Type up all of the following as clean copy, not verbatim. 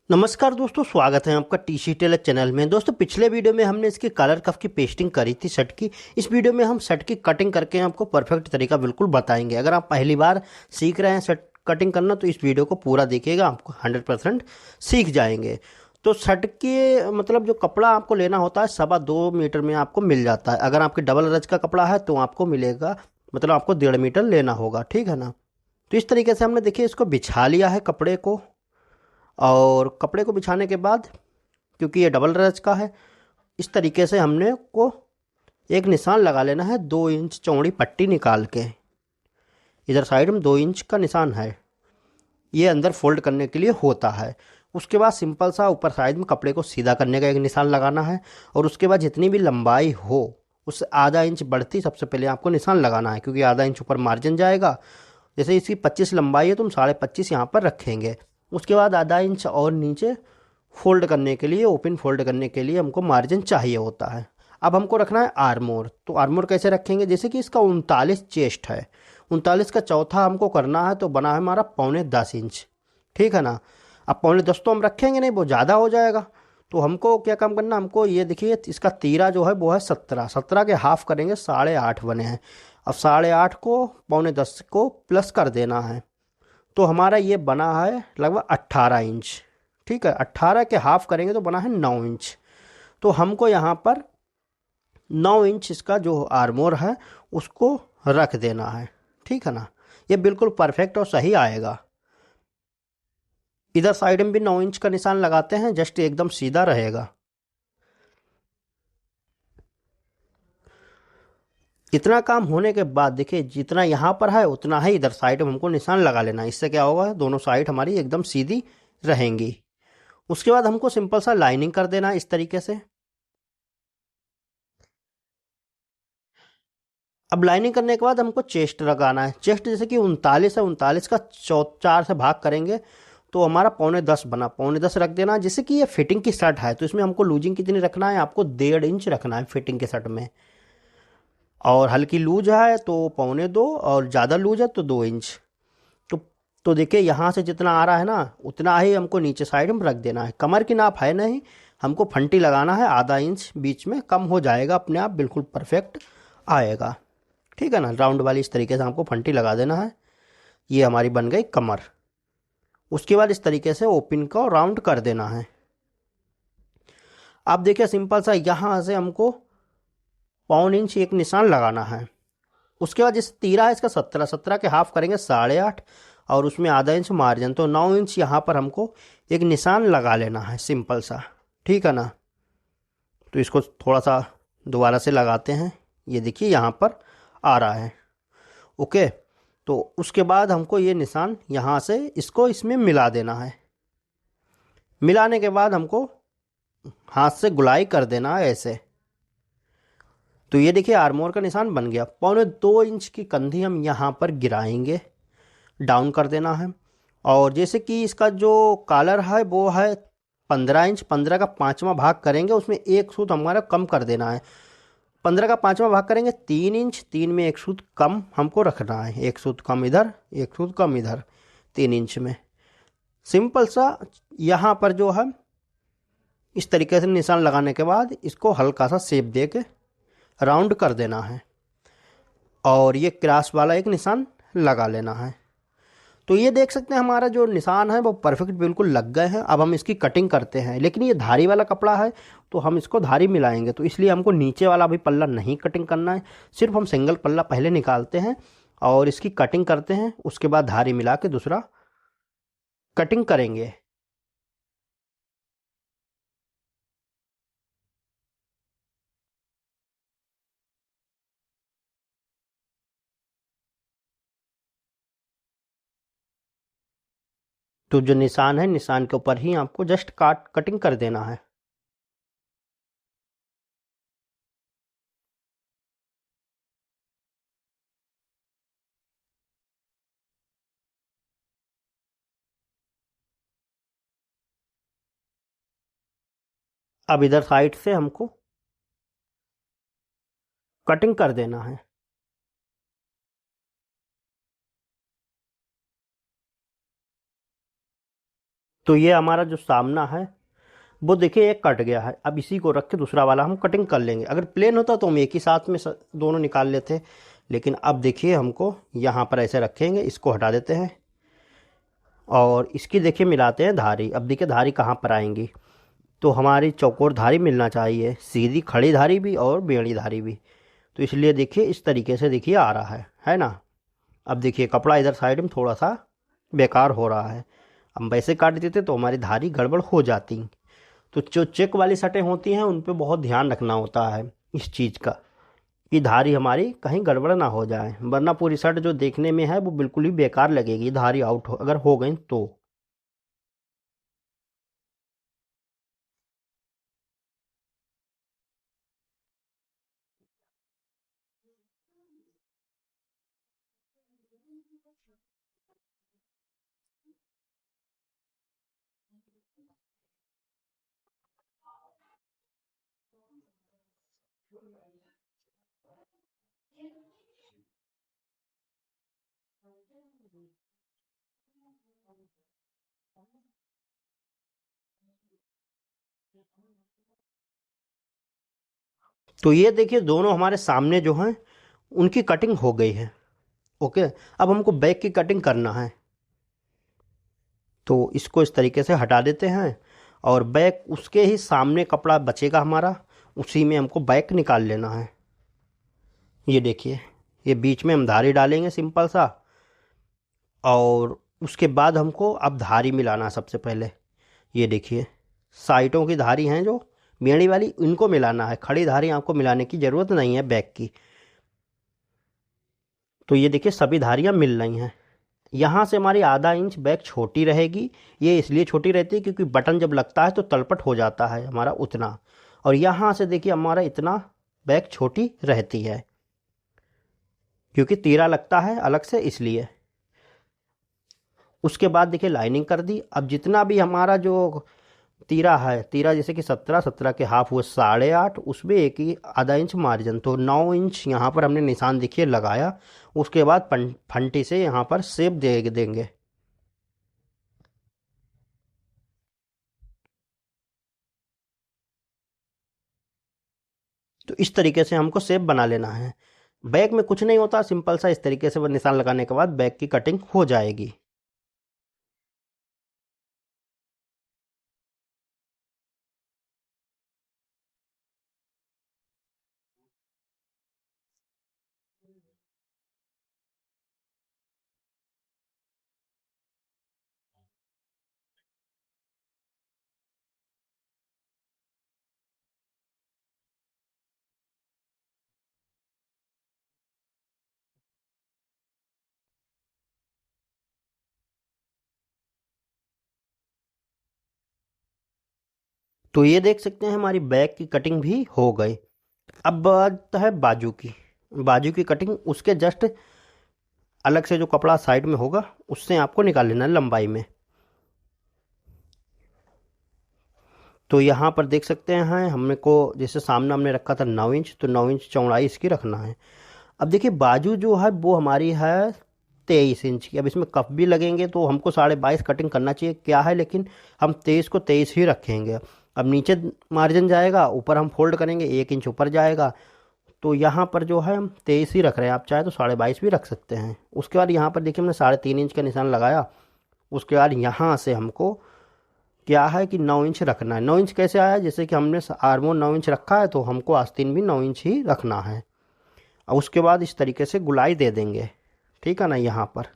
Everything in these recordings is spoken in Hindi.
नमस्कार दोस्तों, स्वागत है आपका टी टेलर चैनल में। दोस्तों, पिछले वीडियो में हमने इसकी कलर कफ की पेस्टिंग करी थी शर्ट की। इस वीडियो में हम शर्ट की कटिंग करके आपको परफेक्ट तरीका बिल्कुल बताएंगे। अगर आप पहली बार सीख रहे हैं शर्ट कटिंग करना तो इस वीडियो को पूरा देखिएगा, आपको 100% सीख जाएंगे। तो शर्ट के मतलब जो कपड़ा आपको लेना होता है 2.25 मीटर में आपको मिल जाता है। अगर आपकी डबल रज का कपड़ा है तो आपको मिलेगा, मतलब आपको 1.5 मीटर लेना होगा, ठीक है ना। तो इस तरीके से हमने देखिए इसको बिछा लिया है कपड़े को। और कपड़े को बिछाने के बाद, क्योंकि ये डबल रच का है, इस तरीके से हमने को एक निशान लगा लेना है। 2 इंच चौड़ी पट्टी निकाल के इधर साइड में 2 इंच का निशान है, ये अंदर फोल्ड करने के लिए होता है। उसके बाद सिंपल सा ऊपर साइड में कपड़े को सीधा करने का एक निशान लगाना है। और उसके बाद जितनी भी लंबाई हो उससे आधा इंच बढ़ती सबसे पहले आपको निशान लगाना है, क्योंकि आधा इंच ऊपर मार्जिन जाएगा। जैसे इसकी 25 लंबाई है तो हम 25.5 यहाँ पर रखेंगे। उसके बाद आधा इंच और नीचे फोल्ड करने के लिए, ओपन फोल्ड करने के लिए हमको मार्जिन चाहिए होता है। अब हमको रखना है आर्मोर। तो आर्मोर कैसे रखेंगे, जैसे कि इसका 39 चेस्ट है, 39 का चौथा हमको करना है, तो बना है हमारा 9.25 इंच, ठीक है ना। अब 9.25 तो हम रखेंगे नहीं, वो ज़्यादा हो जाएगा। तो हमको क्या काम करना, हमको ये देखिए इसका तीरा जो है वो है 17 के हाफ करेंगे, 8.5 बने हैं। अब 8.5 को 9.25 को प्लस कर देना है, तो हमारा ये बना है लगभग 18 इंच, ठीक है। 18 के हाफ करेंगे तो बना है 9 इंच। तो हमको यहाँ पर 9 इंच इसका जो आर्मोर है उसको रख देना है, ठीक है ना। ये बिल्कुल परफेक्ट और सही आएगा। इधर साइड में भी 9 इंच का निशान लगाते हैं, जस्ट एकदम सीधा रहेगा। इतना काम होने के बाद देखिए जितना यहाँ पर है उतना ही इधर साइड में हमको निशान लगा लेना है। इससे क्या होगा, दोनों साइड हमारी एकदम सीधी रहेंगी। उसके बाद हमको सिंपल सा लाइनिंग कर देना है इस तरीके से। अब लाइनिंग करने के बाद हमको चेस्ट लगाना है। चेस्ट जैसे कि 39 है, 39 का 4 से भाग करेंगे तो हमारा 9.25 बना, 9.25 रख देना। जैसे कि ये फिटिंग की शर्ट है तो इसमें हमको लूजिंग कितनी रखना है, आपको 1.5 इंच रखना है फिटिंग के शर्ट में। और हल्की लूज है तो 2.25, और ज़्यादा लूज है तो 2 इंच। तो तो देखिए यहाँ से जितना आ रहा है ना उतना ही हमको नीचे साइड में रख देना है। कमर की नाप है नहीं, हमको फंटी लगाना है आधा इंच, बीच में कम हो जाएगा अपने आप, बिल्कुल परफेक्ट आएगा, ठीक है ना। राउंड वाली इस तरीके से हमको फंटी लगा देना है। ये हमारी बन गई कमर। उसके बाद इस तरीके से ओपन को राउंड कर देना है। अब देखिए सिंपल सा यहाँ से हमको 1.25 इंच एक निशान लगाना है। उसके बाद जैसे तीरा है इसका 17 के हाफ करेंगे 8.5, और उसमें आधा इंच मार्जिन, तो 9 इंच यहाँ पर हमको एक निशान लगा लेना है सिंपल सा, ठीक है ना। तो इसको थोड़ा सा दोबारा से लगाते हैं, ये देखिए यहाँ पर आ रहा है, ओके। तो उसके बाद हमको ये निशान यहाँ से इसको इसमें मिला देना है। मिलाने के बाद हमको हाथ से गुलाई कर देना है ऐसे। तो ये देखिए आर्मोर का निशान बन गया। 2.25 इंच की कंधी हम यहाँ पर गिराएंगे, डाउन कर देना है। और जैसे कि इसका जो कॉलर है वो है 15 इंच, 15 का पाँचवा भाग करेंगे, उसमें एक सूत हमारा कम कर देना है। 15 का पाँचवा भाग करेंगे 3 इंच, 3 में एक सूत कम हमको रखना है, एक सूत कम इधर, एक सूत कम इधर, 3 इंच में। सिंपल सा यहाँ पर जो है इस तरीके से निशान लगाने के बाद इसको हल्का सा शेप दे के राउंड कर देना है, और ये क्रॉस वाला एक निशान लगा लेना है। तो ये देख सकते हैं हमारा जो निशान है वो परफेक्ट बिल्कुल लग गए हैं। अब हम इसकी कटिंग करते हैं, लेकिन ये धारी वाला कपड़ा है तो हम इसको धारी मिलाएंगे, तो इसलिए हमको नीचे वाला भी पल्ला नहीं कटिंग करना है, सिर्फ हम सिंगल पल्ला पहले निकालते हैं और इसकी कटिंग करते हैं। उसके बाद धारी मिला के दूसरा कटिंग करेंगे। तो जो निशान है निशान के ऊपर ही आपको जस्ट कटिंग कर देना है। अब इधर साइड से हमको कटिंग कर देना है। तो ये हमारा जो सामना है वो देखिए एक कट गया है। अब इसी को रख के दूसरा वाला हम कटिंग कर लेंगे। अगर प्लेन होता तो हम एक ही साथ में दोनों निकाल लेते, लेकिन अब देखिए हमको यहाँ पर ऐसे रखेंगे, इसको हटा देते हैं और इसकी देखिए मिलाते हैं धारी। अब देखिए धारी कहाँ पर आएंगी, तो हमारी चौकोर धारी मिलना चाहिए, सीधी खड़ी धारी भी और बेड़ी धारी भी। तो इसलिए देखिए इस तरीके से देखिए आ रहा है ना। अब देखिए कपड़ा इधर साइड में थोड़ा सा बेकार हो रहा है, हम वैसे काट देते तो हमारी धारी गड़बड़ हो जाती। तो जो चेक वाली शर्टें होती हैं उन पे बहुत ध्यान रखना होता है इस चीज़ का, कि धारी हमारी कहीं गड़बड़ ना हो जाए, वरना पूरी शर्ट जो देखने में है वो बिल्कुल ही बेकार लगेगी, धारी आउट अगर हो गई तो। तो ये देखिए दोनों हमारे सामने जो हैं उनकी कटिंग हो गई है। ओके, अब हमको बैक की कटिंग करना है, तो इसको इस तरीके से हटा देते हैं और बैक उसके ही सामने कपड़ा बचेगा हमारा, उसी में हमको बैक निकाल लेना है। ये देखिए ये बीच में हम धारी डालेंगे सिंपल सा, और उसके बाद हमको अब धारी मिलाना है सबसे पहले। ये देखिए साइडों की धारी हैं जो बेड़ी वाली, इनको मिलाना है, खड़ी धारी आपको मिलाने की ज़रूरत नहीं है बैक की। तो ये देखिए सभी धारियाँ मिल रही हैं। यहाँ से हमारी आधा इंच बैक छोटी रहेगी, ये इसलिए छोटी रहती है क्योंकि बटन जब लगता है तो तलपट हो जाता है हमारा उतना, और यहाँ से देखिए हमारा इतना बैक छोटी रहती है क्योंकि तीरा लगता है अलग से इसलिए। उसके बाद देखिए लाइनिंग कर दी। अब जितना भी हमारा जो तीरा है, तीरा जैसे कि 17 के हाफ हुए 8.5, उसमें एक ही आधा इंच मार्जिन, तो 9 इंच यहाँ पर हमने निशान देखिए लगाया। उसके बाद फंटी से यहाँ पर शेप दे देंगे। तो इस तरीके से हमको शेप बना लेना है। बैक में कुछ नहीं होता, सिंपल सा इस तरीके से वो निशान लगाने के बाद बैक की कटिंग हो जाएगी। तो ये देख सकते हैं हमारी बैक की कटिंग भी हो गई। अब बात है बाजू की। बाजू की कटिंग उसके जस्ट अलग से जो कपड़ा साइड में होगा उससे आपको निकाल लेना है लंबाई में। तो यहाँ पर देख सकते हैं हमने को जैसे सामने हमने रखा था 9 इंच, तो 9 इंच चौड़ाई इसकी रखना है। अब देखिए बाजू जो है वो हमारी है 23 इंच की। अब इसमें कफ भी लगेंगे तो हमको 22.5 कटिंग करना चाहिए क्या है, लेकिन हम 23 को 23 ही रखेंगे। अब नीचे मार्जिन जाएगा, ऊपर हम फोल्ड करेंगे, 1 इंच ऊपर जाएगा, तो यहाँ पर जो है हम 23 ही रख रहे हैं। आप चाहे तो 22.5 भी रख सकते हैं। उसके बाद यहाँ पर देखिए हमने 3.5 इंच का निशान लगाया। उसके बाद यहाँ से हमको क्या है कि 9 इंच रखना है। 9 इंच कैसे आया, जैसे कि हमने आर्मोन 9 इंच रखा है तो हमको आस्तीन भी 9 इंच ही रखना है। और उसके बाद इस तरीके से गुलाई दे देंगे, ठीक है ना। यहाँ पर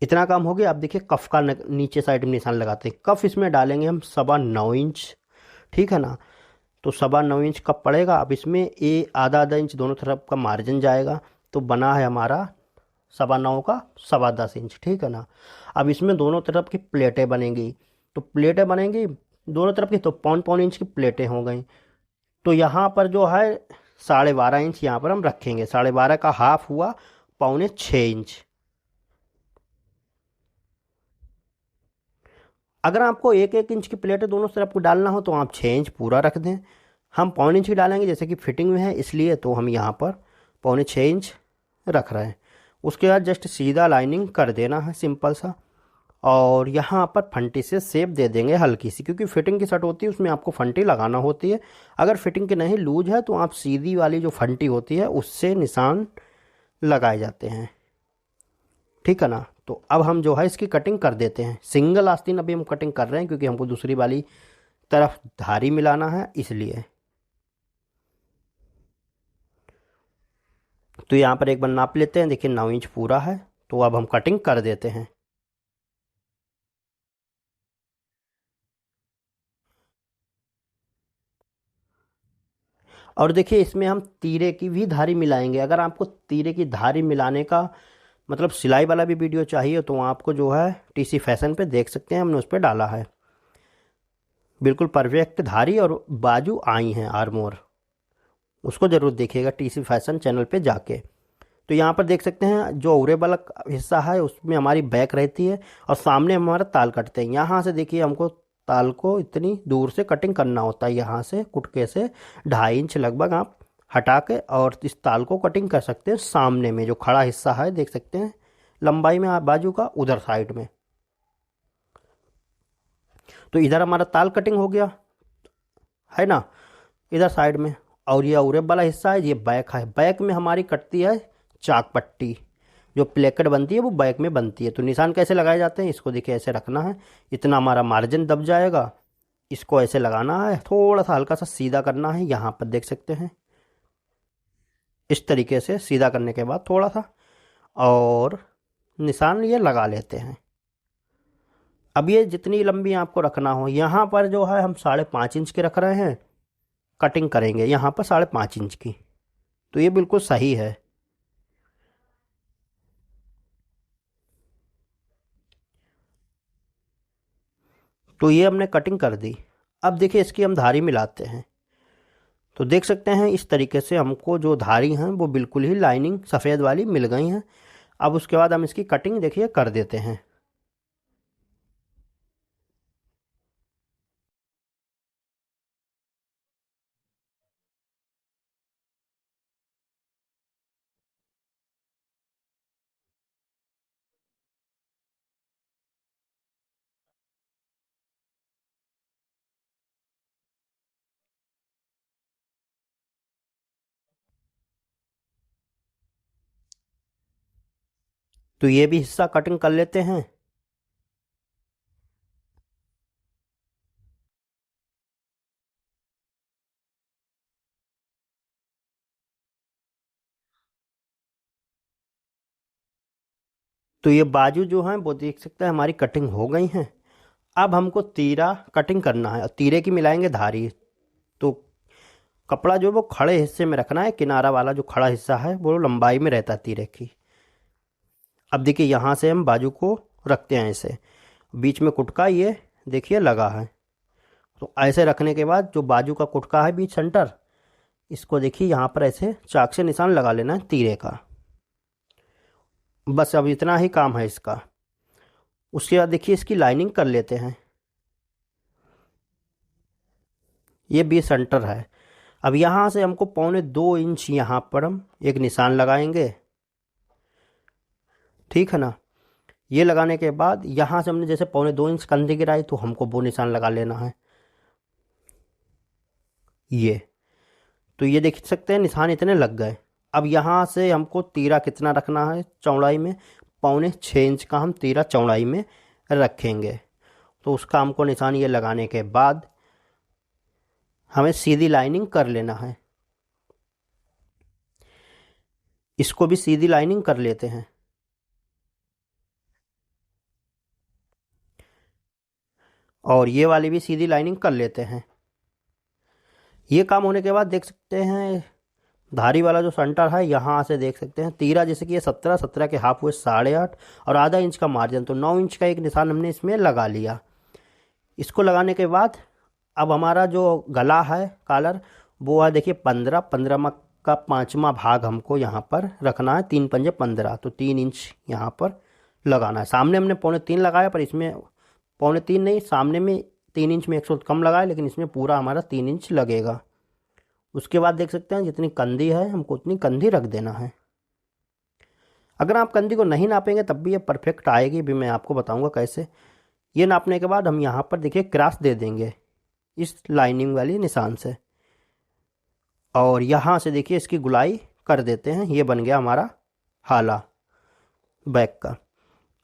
इतना काम हो गया। अब देखिए कफ का नीचे साइड में निशान लगाते हैं। कफ इसमें डालेंगे हम 9.25 इंच, ठीक है ना। तो 9.25 इंच कप पड़ेगा। अब इसमें आधा आधा इंच दोनों तरफ का मार्जिन जाएगा, तो बना है हमारा 9.25 का 10.25 इंच, ठीक है ना। अब इसमें दोनों तरफ की प्लेटें बनेंगी, तो प्लेटें बनेंगी दोनों तरफ की, तो 5.25 इंच की प्लेटें हो गई। तो यहाँ पर जो है 12.5 इंच यहाँ पर हम रखेंगे। 12.5 का हाफ हुआ 6.25 इंच। अगर आपको 1-1 इंच की प्लेटें दोनों तरफ को डालना हो तो आप 6 इंच पूरा रख दें। हम 1.25 इंच की डालेंगे जैसे कि फिटिंग में है, इसलिए तो हम यहाँ पर 6.25 इंच रख रहे हैं। उसके बाद जस्ट सीधा लाइनिंग कर देना है सिंपल सा। और यहाँ पर फंटी से शेप दे देंगे हल्की सी, क्योंकि फिटिंग की शर्ट होती है उसमें आपको फंटी लगाना होती है। अगर फिटिंग की नहीं लूज है तो आप सीधी वाली जो फंटी होती है उससे निशान लगाए जाते हैं, ठीक है ना। तो अब हम जो है इसकी कटिंग कर देते हैं। सिंगल आस्तीन अभी हम कटिंग कर रहे हैं क्योंकि हमको दूसरी वाली तरफ धारी मिलाना है इसलिए। तो यहाँ पर एक बार नाप लेते हैं, देखिए 9 इंच पूरा है। तो अब हम कटिंग कर देते हैं। और देखिए इसमें हम तीरे की भी धारी मिलाएंगे। अगर आपको तीरे की धारी मिलाने का मतलब सिलाई वाला भी वीडियो चाहिए तो आपको जो है टीसी फैशन पे देख सकते हैं, हमने उस पर डाला है। बिल्कुल परफेक्ट धारी और बाजू आई हैं आर्मोर, उसको ज़रूर देखिएगा टीसी फैशन चैनल पे जाके। तो यहाँ पर देख सकते हैं जो उरे वाला हिस्सा है उसमें हमारी बैक रहती है और सामने हमारा ताल कटते हैं। यहाँ से देखिए हमको ताल को इतनी दूर से कटिंग करना होता है, यहाँ से कुटके से 2.5 इंच लगभग आप हटा के और इस ताल को कटिंग कर सकते हैं। सामने में जो खड़ा हिस्सा है देख सकते हैं लंबाई में बाजू का उधर साइड में। तो इधर हमारा ताल कटिंग हो गया है ना, इधर साइड में। और ये उरे वाला हिस्सा है, ये बैक है। बैक में हमारी कटती है चाक पट्टी, जो प्लेकेट बनती है वो बैक में बनती है। तो निशान कैसे लगाए जाते हैं, इसको देखिए ऐसे रखना है, इतना हमारा मार्जिन दब जाएगा। इसको ऐसे लगाना है, थोड़ा सा हल्का सा सीधा करना है, यहाँ पर देख सकते हैं इस तरीके से सीधा करने के बाद थोड़ा सा और निशान ये लगा लेते हैं। अब ये जितनी लंबी आपको रखना हो, यहाँ पर जो है हम 5.5 इंच के रख रहे हैं, कटिंग करेंगे यहाँ पर 5.5 इंच की। तो ये बिल्कुल सही है। तो ये हमने कटिंग कर दी। अब देखिए इसकी हम धारी मिलाते हैं। तो देख सकते हैं इस तरीके से हमको जो धारी हैं वो बिल्कुल ही लाइनिंग सफ़ेद वाली मिल गई हैं। अब उसके बाद हम इसकी कटिंग देखिए कर देते हैं। तो ये भी हिस्सा कटिंग कर लेते हैं। तो ये बाजू जो हैं वो देख सकते हैं हमारी कटिंग हो गई हैं। अब हमको तीरा कटिंग करना है और तीरे की मिलाएंगे धारी। तो कपड़ा जो वो खड़े हिस्से में रखना है, किनारा वाला जो खड़ा हिस्सा है वो लंबाई में रहता है तीरे की। अब देखिए यहाँ से हम बाजू को रखते हैं ऐसे, बीच में कुटका ये देखिए लगा है। तो ऐसे रखने के बाद जो बाजू का कुटका है बीच सेंटर, इसको देखिए यहाँ पर ऐसे चाक से निशान लगा लेना है तीरे का। बस अब इतना ही काम है इसका। उसके बाद देखिए इसकी लाइनिंग कर लेते हैं। ये बीच सेंटर है। अब यहाँ से हमको 1.25 इंच यहाँ पर हम एक निशान लगाएंगे, ठीक है ना। ये लगाने के बाद यहाँ से हमने जैसे 2.25 इंच कंधे गिराई तो हमको वो निशान लगा लेना है ये। तो ये देख सकते हैं निशान इतने लग गए। अब यहाँ से हमको तीरा कितना रखना है चौड़ाई में, 5.25 इंच का हम तीरा चौड़ाई में रखेंगे। तो उसका हमको निशान ये लगाने के बाद हमें सीधी लाइनिंग कर लेना है। इसको भी सीधी लाइनिंग कर लेते हैं। और ये वाली भी सीधी लाइनिंग कर लेते हैं। ये काम होने के बाद देख सकते हैं धारी वाला जो सेंटर है यहाँ से देख सकते हैं तीरा, जैसे कि ये 17 के हाफ हुए 8.5 और आधा इंच का मार्जिन, तो 9 इंच का एक निशान हमने इसमें लगा लिया। इसको लगाने के बाद अब हमारा जो गला है कॉलर वो है देखिए 15 का 5वां भाग हमको यहाँ पर रखना है, 3 पंजे 15, तो 3 इंच यहाँ पर लगाना है। सामने हमने 3.25 लगाया पर इसमें 3.25 नहीं, सामने में 3 इंच में 100 कम लगाया, लेकिन इसमें पूरा हमारा 3 इंच लगेगा। उसके बाद देख सकते हैं जितनी कंधी है हमको उतनी कंधी रख देना है। अगर आप कंधी को नहीं नापेंगे तब भी ये परफेक्ट आएगी, भी मैं आपको बताऊंगा कैसे। ये नापने के बाद हम यहाँ पर देखिए क्रॉस दे देंगे इस लाइनिंग वाली निशान से, और यहाँ से देखिए इसकी गुलाई कर देते हैं। ये बन गया हमारा हाला बैक का।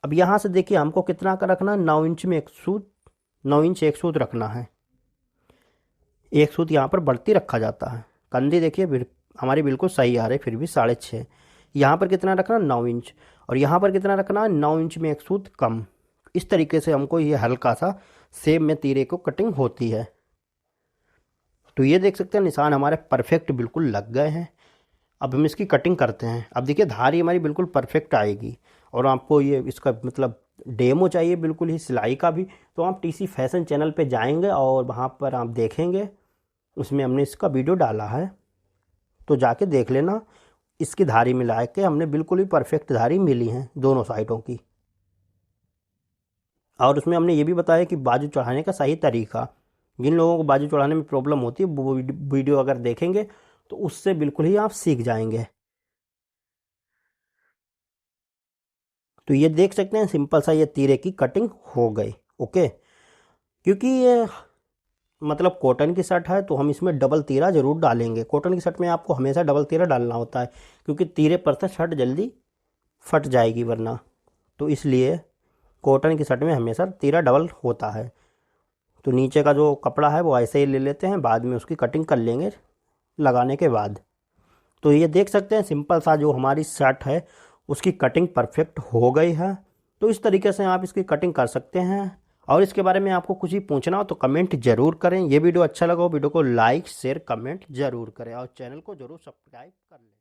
अब यहाँ से देखिए हमको कितना का रखना है, 9 इंच में एक सूत, 9 इंच एक सूत रखना है। एक सूत यहाँ पर बढ़ती रखा जाता है। कंधी देखिए हमारी बिल्कुल सही आ रही, फिर भी 6.5। यहाँ पर कितना रखना, 9 इंच, और यहाँ पर कितना रखना है, 9 इंच में एक सूत कम। इस तरीके से हमको ये हल्का सा सेम में तीरे को कटिंग होती है। तो ये देख सकते हैं निशान हमारे परफेक्ट बिल्कुल लग गए हैं। अब हम इसकी कटिंग करते हैं। अब देखिए धारी हमारी बिल्कुल परफेक्ट आएगी। और आपको ये इसका मतलब डेमो चाहिए बिल्कुल ही सिलाई का भी, तो आप टीसी फैशन चैनल पे जाएंगे और वहाँ पर आप देखेंगे, उसमें हमने इसका वीडियो डाला है, तो जाके देख लेना। इसकी धारी मिला के हमने बिल्कुल ही परफेक्ट धारी मिली है दोनों साइडों की। और उसमें हमने ये भी बताया कि बाजू चढ़ाने का सही तरीका। जिन लोगों को बाजू चढ़ाने में प्रॉब्लम होती है वो वीडियो अगर देखेंगे तो उससे बिल्कुल ही आप सीख जाएंगे। तो ये देख सकते हैं सिंपल सा ये तीरे की कटिंग हो गई। ओके, क्योंकि ये मतलब कॉटन की शर्ट है तो हम इसमें डबल तीरा ज़रूर डालेंगे। कॉटन की शर्ट में आपको हमेशा डबल तीरा डालना होता है, क्योंकि तीरे पर से शर्ट जल्दी फट जाएगी वरना। तो इसलिए कॉटन की शर्ट में हमेशा तीरा डबल होता है। तो नीचे का जो कपड़ा है वो ऐसे ही ले लेते हैं, बाद में उसकी कटिंग कर लेंगे लगाने के बाद। तो ये देख सकते हैं सिंपल सा जो हमारी शर्ट है उसकी कटिंग परफेक्ट हो गई है। तो इस तरीके से आप इसकी कटिंग कर सकते हैं। और इसके बारे में आपको कुछ भी पूछना हो तो कमेंट जरूर करें। ये वीडियो अच्छा लगा हो वीडियो को लाइक शेयर कमेंट जरूर करें और चैनल को जरूर सब्सक्राइब कर लें।